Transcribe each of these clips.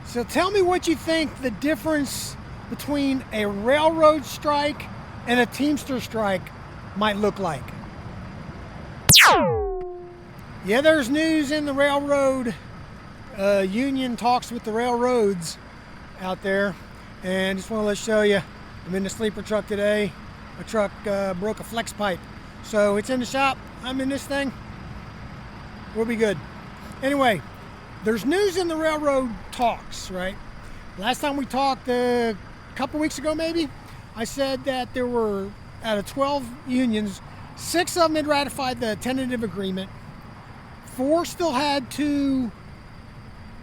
So tell me what you think the difference between a railroad strike and a Teamster strike might look like. Yeah, there's news in the railroad union talks with the railroads out there, and just want to show you, I'm in the sleeper truck today. My truck broke a flex pipe, so it's in the shop. I'm in this thing. We'll be good. Anyway, there's news in the railroad talks, right? Last time we talked a couple weeks ago maybe, I said that there were, out of 12 unions, 6 of them had ratified the tentative agreement. 4 still had to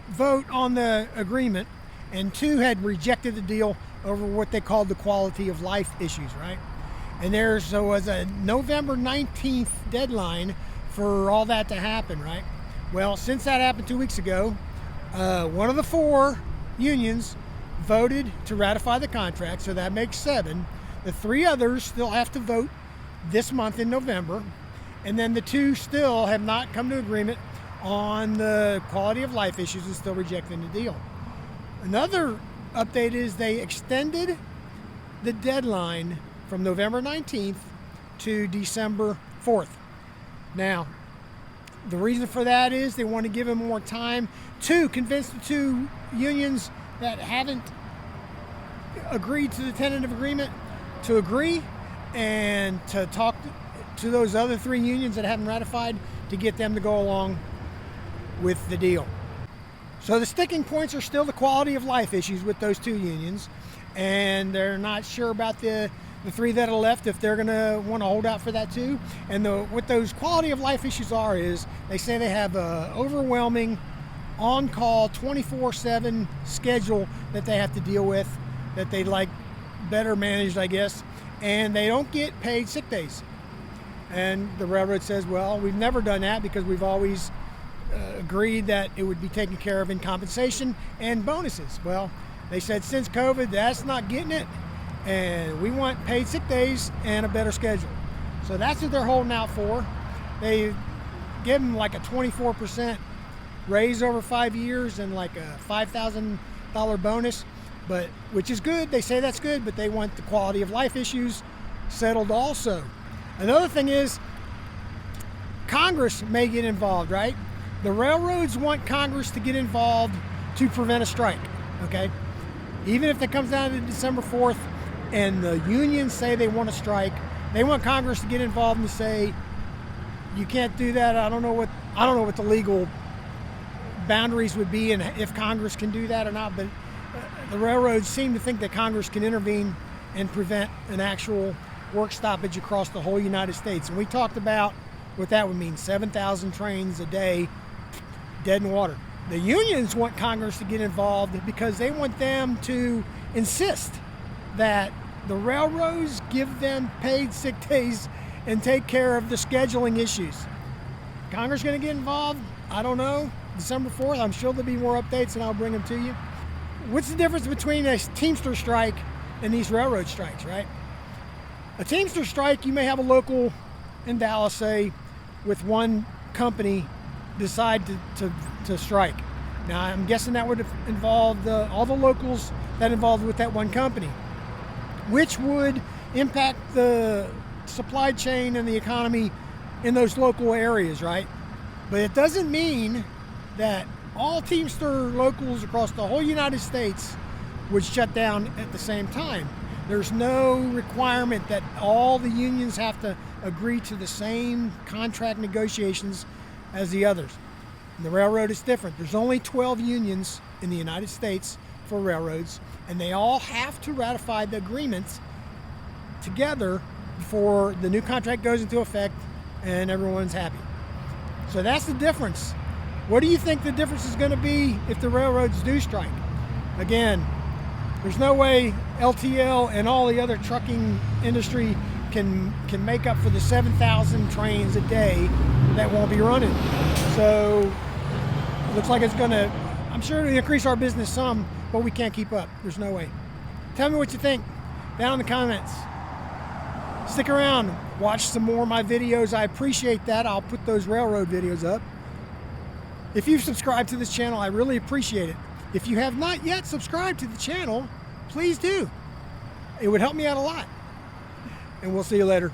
vote on the agreement, and 2 had rejected the deal over what they called the quality of life issues, right? And there was a November 19th deadline for all that to happen, right? Well, since that happened 2 weeks ago, one of the 4 unions voted to ratify the contract, so that makes 7. The 3 others still have to vote this month in November, and then the 2 still have not come to agreement on the quality of life issues and still rejecting the deal. Another update is they extended the deadline from November 19th to December 4th. Now, the reason for that is they want to give them more time to convince the 2 unions that haven't agreed to the tentative agreement to agree, and to talk to those other 3 unions that haven't ratified to get them to go along with the deal. So the sticking points are still the quality of life issues with those 2 unions, and they're not sure about the 3 that are left, if they're going to want to hold out for that too. And what those quality of life issues are is they say they have a overwhelming on-call 24/7 schedule that they have to deal with, that they'd like better managed, I guess, and they don't get paid sick days. And the railroad says, well, we've never done that because we've always agreed that it would be taken care of in compensation and bonuses. Well, they said since COVID, that's not getting it, and we want paid sick days and a better schedule. So that's what they're holding out for. They give them like a 24% raise over 5 years and like a $5,000 bonus, but which is good. They say that's good, but they want the quality of life issues settled also. Another thing is Congress may get involved, right? The railroads want Congress to get involved to prevent a strike, okay? Even if it comes down to December 4th and the unions say they want to strike, they want Congress to get involved and say, you can't do that. I don't know what the legal boundaries would be and if Congress can do that or not, but the railroads seem to think that Congress can intervene and prevent an actual work stoppage across the whole United States. And we talked about what that would mean, 7,000 trains a day dead in water. The unions want Congress to get involved because they want them to insist that the railroads give them paid sick days and take care of the scheduling issues. Congress going to get involved? I don't know. December 4th, I'm sure there'll be more updates and I'll bring them to you. What's the difference between a Teamster strike and these railroad strikes, right? A Teamster strike, you may have a local in Dallas, say, with one company decide to strike. Now, I'm guessing that would involve all the locals that involved with that one company, which would impact the supply chain and the economy in those local areas, right? But it doesn't mean that all Teamster locals across the whole United States would shut down at the same time. There's no requirement that all the unions have to agree to the same contract negotiations as the others. And the railroad is different. There's only 12 unions in the United States for railroads, and they all have to ratify the agreements together before the new contract goes into effect and everyone's happy. So that's the difference. What do you think the difference is going to be if the railroads do strike? Again, there's no way LTL and all the other trucking industry can make up for the 7,000 trains a day that won't be running. So it looks like it's going to, I'm sure it'll increase our business some, but we can't keep up. There's no way. Tell me what you think down in the comments. Stick around, watch some more of my videos. I appreciate that. I'll put those railroad videos up. If you've subscribed to this channel, I really appreciate it. If you have not yet subscribed to the channel, please do. It would help me out a lot. And we'll see you later.